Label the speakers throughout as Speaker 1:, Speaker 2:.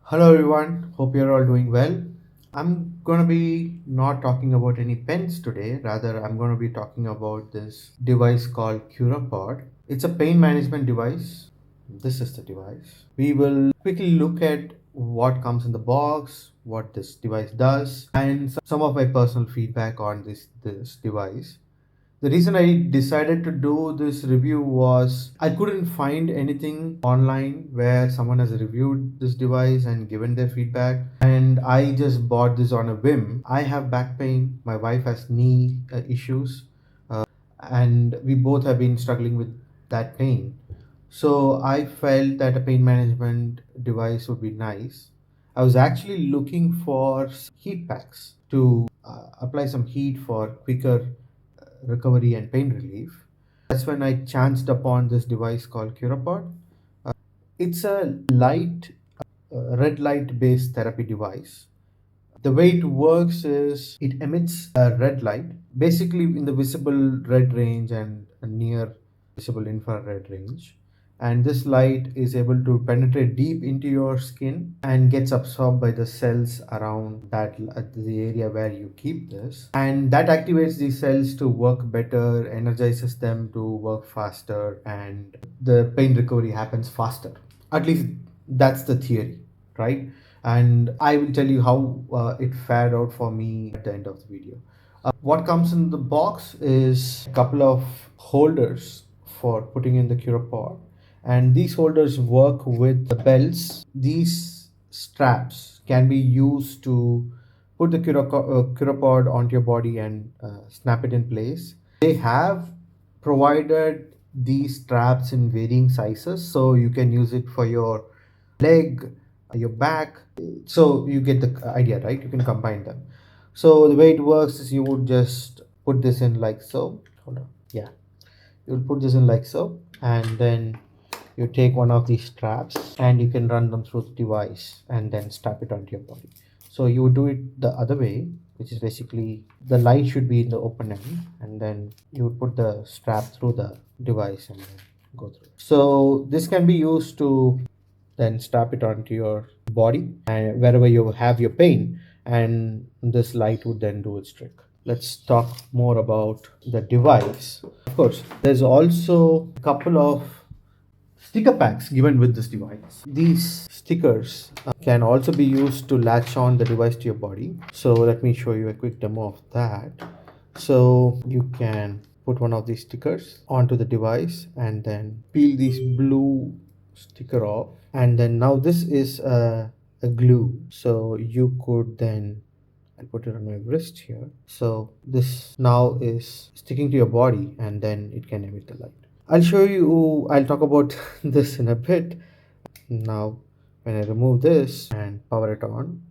Speaker 1: Hello everyone, hope you're all doing well. I'm gonna be not talking about any pens today, rather, I'm gonna be talking about this device called Curapod. It's a pain management device. This is the device. We will quickly look at what comes in the box, what this device does, and some of my personal feedback on this device. The reason I decided to do this review was I couldn't find anything online where someone has reviewed this device and given their feedback, and I just bought this on a whim. I have back pain, my wife has knee issues, and we both have been struggling with that pain. So I felt that a pain management device would be nice. I was actually looking for heat packs to apply some heat for quicker recovery and pain relief. That's when I chanced upon this device called Curapod. It's a red light based therapy device. The way it works is it emits a red light, basically in the visible red range and a near visible infrared range. And this light is able to penetrate deep into your skin and gets absorbed by the cells around the area where you keep this. And that activates these cells to work better, energizes them to work faster, and the pain recovery happens faster. At least that's the theory, right? And I will tell you how it fared out for me at the end of the video. What comes in the box is a couple of holders for putting in the Curapod, and these holders work with the belts. These straps can be used to put the Curapod onto your body and snap it in place. They have provided these straps in varying sizes, so you can use it for your leg, your back. So you get the idea, right? You can combine them. So the way it works is you would just put this in like so. Hold on. Yeah, you will put this in like so, and then you take one of these straps and you can run them through the device and then strap it onto your body. So you would do it the other way, which is basically the light should be in the open end, and then you would put the strap through the device and then go through. So this can be used to then strap it onto your body and wherever you have your pain, and this light would then do its trick. Let's talk more about the device. Of course, there's also a couple of sticker packs given with this device. These stickers can also be used to latch on the device to your body. So let me show you a quick demo of that. So you can put one of these stickers onto the device and then peel this blue sticker off, and then now this is a glue, so you could then, I'll put it on my wrist here. So this now is sticking to your body and then it can emit the light. I'll talk about this in a bit. Now, when I remove this and power it on,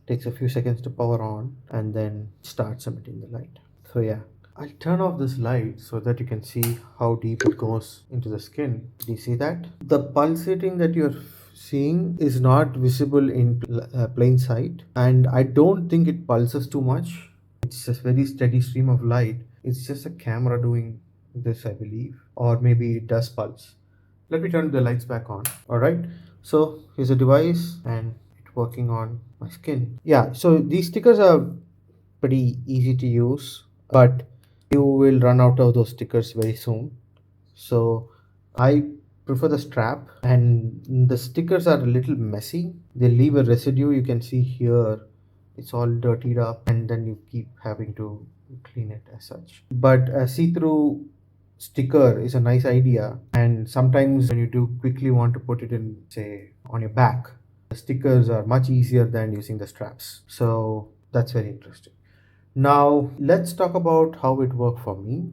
Speaker 1: takes a few seconds to power on and then starts emitting the light. So yeah, I'll turn off this light so that you can see how deep it goes into the skin. Do you see that? The pulsating that you're seeing is not visible in plain sight, and I don't think it pulses too much. It's a very steady stream of light. It's just a camera doing this, I believe, or maybe it does pulse. Let me turn the lights back on. All right. So here's a device and it's working on my skin. Yeah. So these stickers are pretty easy to use, but you will run out of those stickers very soon. So I prefer the strap, and the stickers are a little messy. They leave a residue. You can see here it's all dirtied up, and then you keep having to clean it as such. But a see-through sticker is a nice idea, and sometimes when you do quickly want to put it in, say, on your back, the stickers are much easier than using the straps. So that's very interesting. Now let's talk about how it worked for me.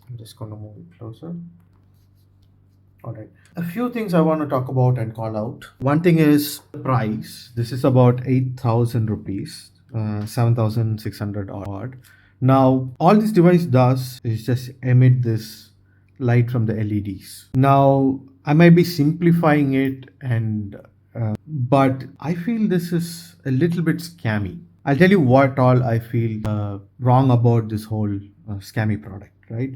Speaker 1: I'm just going to move it closer. All right. A few things I want to talk about and call out. One thing is the price. This is about 8,000 rupees, 7,600 odd. Now, all this device does is just emit this light from the LEDs. Now, I might be simplifying it, but I feel this is a little bit scammy. I'll tell you what all I feel wrong about this whole scammy product, right?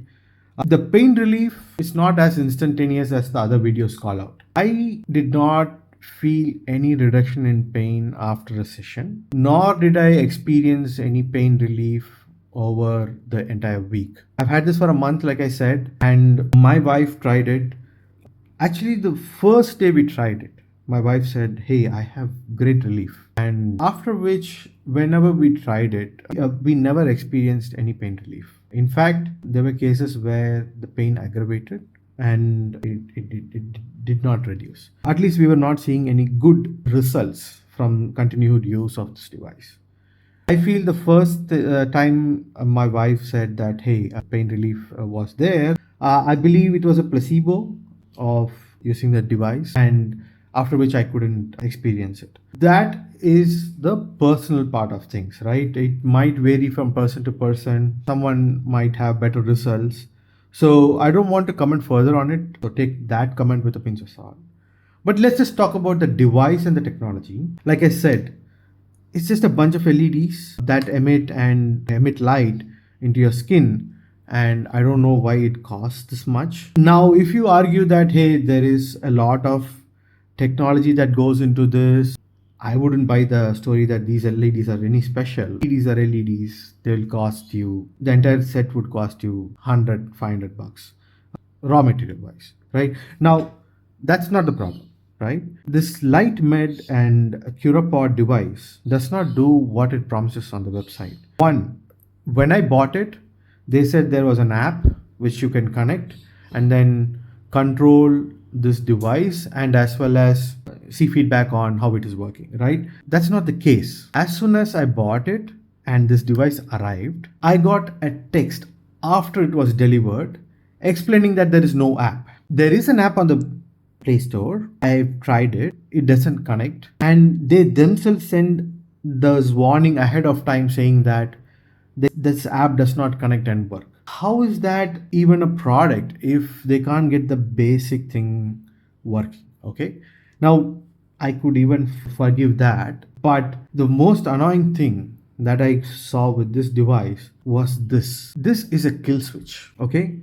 Speaker 1: The pain relief is not as instantaneous as the other videos call out. I did not feel any reduction in pain after a session, nor did I experience any pain relief over the entire week. I've had this for a month, like I said, and my wife tried it. Actually, the first day we tried it, my wife said, "Hey, I have great relief." And after which, whenever we tried it, we never experienced any pain relief. In fact, there were cases where the pain aggravated and it did not reduce. At least we were not seeing any good results from continued use of this device. I feel the first time my wife said that, hey, pain relief was there, I believe it was a placebo of using the device, and after which I couldn't experience it. That is the personal part of things, right? It might vary from person to person. Someone might have better results. So I don't want to comment further on it. So take that comment with a pinch of salt. But let's just talk about the device and the technology. Like I said, it's just a bunch of LEDs that emit light into your skin, and I don't know why it costs this much. Now, if you argue that, hey, there is a lot of technology that goes into this, I wouldn't buy the story that these LEDs are any special. LEDs are LEDs. They'll cost you, the entire set would cost you 100, $500 raw material wise, right? Now, that's not the problem, right? This light med and Curapod device does not do what it promises on the website. One, when I bought it, they said there was an app which you can connect and then control this device and as well as see feedback on how it is working, right? That's not the case. As soon as I bought it and this device arrived, I got a text after it was delivered explaining that there is no app. There is an app on the Play Store. I've tried it. It doesn't connect. And they themselves send this warning ahead of time saying that this app does not connect and work. How is that even a product if they can't get the basic thing working? Okay. Now, I could even forgive that. But the most annoying thing that I saw with this device was this. This is a kill switch. Okay.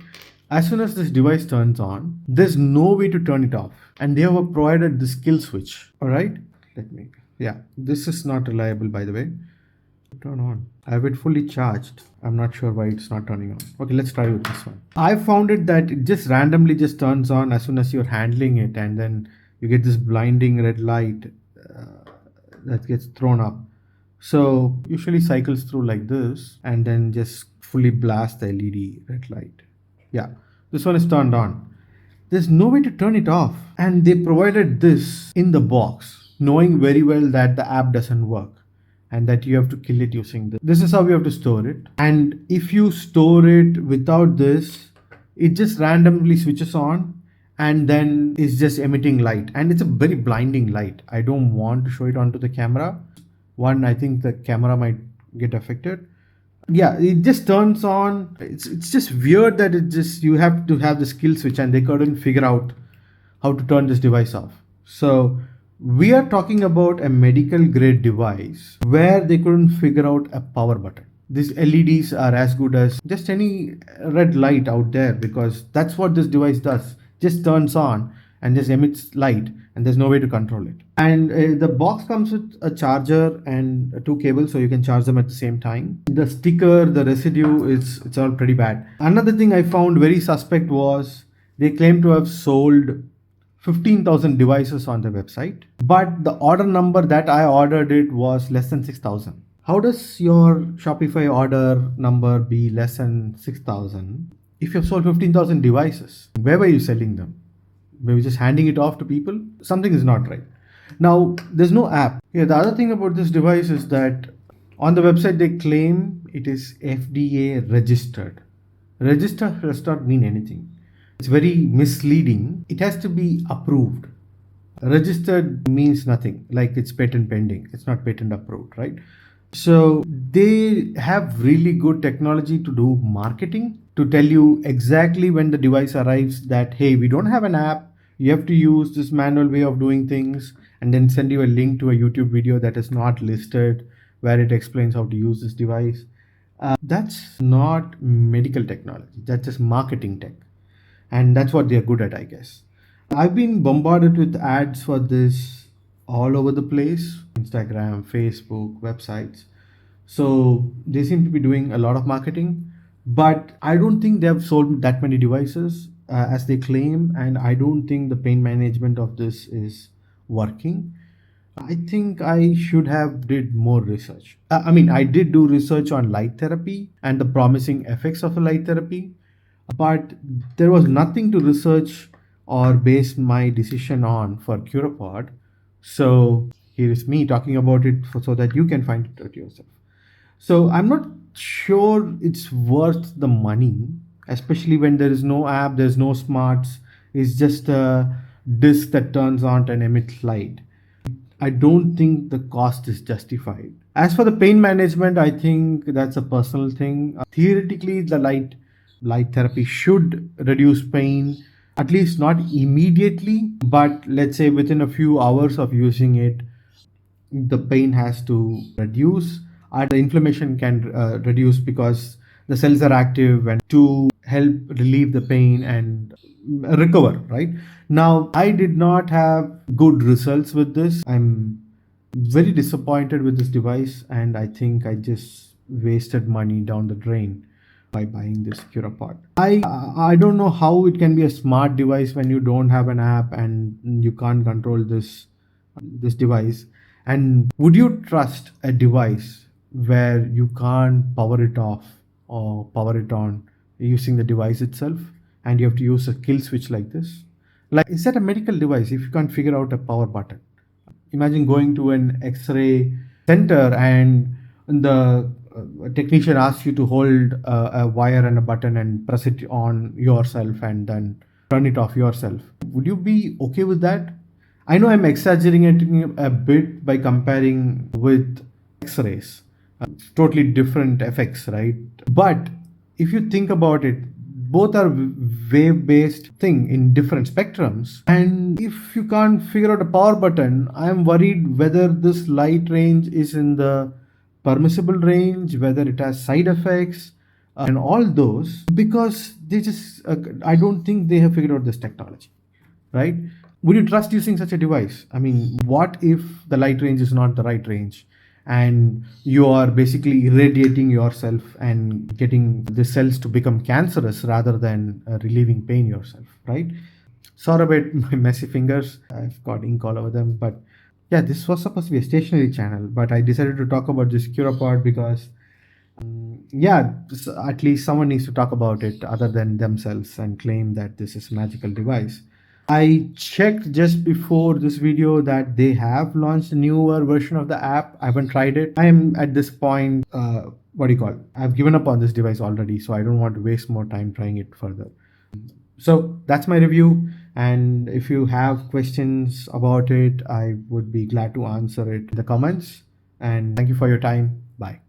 Speaker 1: As soon as this device turns on, there's no way to turn it off. And they have provided this kill switch. All right. Yeah, this is not reliable, by the way. Turn on. I have it fully charged. I'm not sure why it's not turning on. Okay, let's try with this one. I found it that it just randomly just turns on as soon as you're handling it, and then you get this blinding red light that gets thrown up. So usually cycles through like this and then just fully blast the LED red light. Yeah, this one is turned on. There's no way to turn it off. And they provided this in the box, knowing very well that the app doesn't work and that you have to kill it using this. This is how you have to store it. And if you store it without this, it just randomly switches on and then is just emitting light. And it's a very blinding light. I don't want to show it onto the camera. One, I think the camera might get affected. Yeah, it just turns on. It's just weird that it just you have to have the skill switch and they couldn't figure out how to turn this device off. So we are talking about a medical grade device where they couldn't figure out a power button. These LEDs are as good as just any red light out there because that's what this device does. Just turns on and just emits light and there's no way to control it. And the box comes with a charger and two cables so you can charge them at the same time. The sticker, the residue, it's all pretty bad. Another thing I found very suspect was they claim to have sold 15,000 devices on the website, but the order number that I ordered it was less than 6,000. How does your Shopify order number be less than 6,000 if you've sold 15,000 devices? Where were you selling them? Maybe just handing it off to people? Something is not right. Now, there's no app. Yeah, the other thing about this device is that on the website they claim it is FDA registered. Register does not mean anything. It's very misleading. It has to be approved. Registered means nothing, like it's patent pending. It's not patent approved, right? So they have really good technology to do marketing, to tell you exactly when the device arrives that, hey, we don't have an app. You have to use this manual way of doing things and then send you a link to a YouTube video that is not listed where it explains how to use this device. That's not medical technology. That's just marketing tech. And that's what they're good at, I guess. I've been bombarded with ads for this all over the place: Instagram, Facebook, websites. So they seem to be doing a lot of marketing, but I don't think they have sold that many devices as they claim, and I don't think the pain management of this is working. I think I should have did more research. I mean, I did do research on light therapy and the promising effects of a light therapy, but there was nothing to research or base my decision on for Curapod. So here is me talking about it so that you can find it out yourself. So I'm not sure it's worth the money, especially when there is no app, there's no smarts. It's just a disk that turns on and emits light. I don't think the cost is justified. As for the pain management, I think that's a personal thing. Theoretically, the light therapy should reduce pain, at least not immediately, but let's say within a few hours of using it, the pain has to reduce and the inflammation can reduce because the cells are active and to help relieve the pain and recover. Right now, I did not have good results with this. I'm very disappointed with this device, and I think I just wasted money down the drain by buying this Curapod. I don't know how it can be a smart device when you don't have an app and you can't control this device. And would you trust a device where you can't power it off or power it on using the device itself, and you have to use a kill switch like this? Like, is that a medical device if you can't figure out a power button? Imagine going to an X-ray center and the technician asks you to hold a wire and a button and press it on yourself and then turn it off yourself. Would you be okay with that? I know I'm exaggerating a bit by comparing with X-rays. Totally different effects, right? But if you think about it, both are wave-based thing in different spectrums. And if you can't figure out a power button, I'm worried whether this light range is in the permissible range, whether it has side effects, and all those, because they just I don't think they have figured out this technology, right? Would you trust using such a device? I mean, what if the light range is not the right range and you are basically irradiating yourself and getting the cells to become cancerous rather than relieving pain yourself, right? Sorry about my messy fingers. I've got ink all over them. But yeah, this was supposed to be a stationary channel, but I decided to talk about this Curapod because yeah, at least someone needs to talk about it other than themselves and claim that this is a magical device. I checked just before this video that they have launched a newer version of the app. I haven't tried it. I am at this point, what do you call it? I've given up on this device already, so I don't want to waste more time trying it further. So that's my review. And if you have questions about it, I would be glad to answer it in the comments. And thank you for your time. Bye.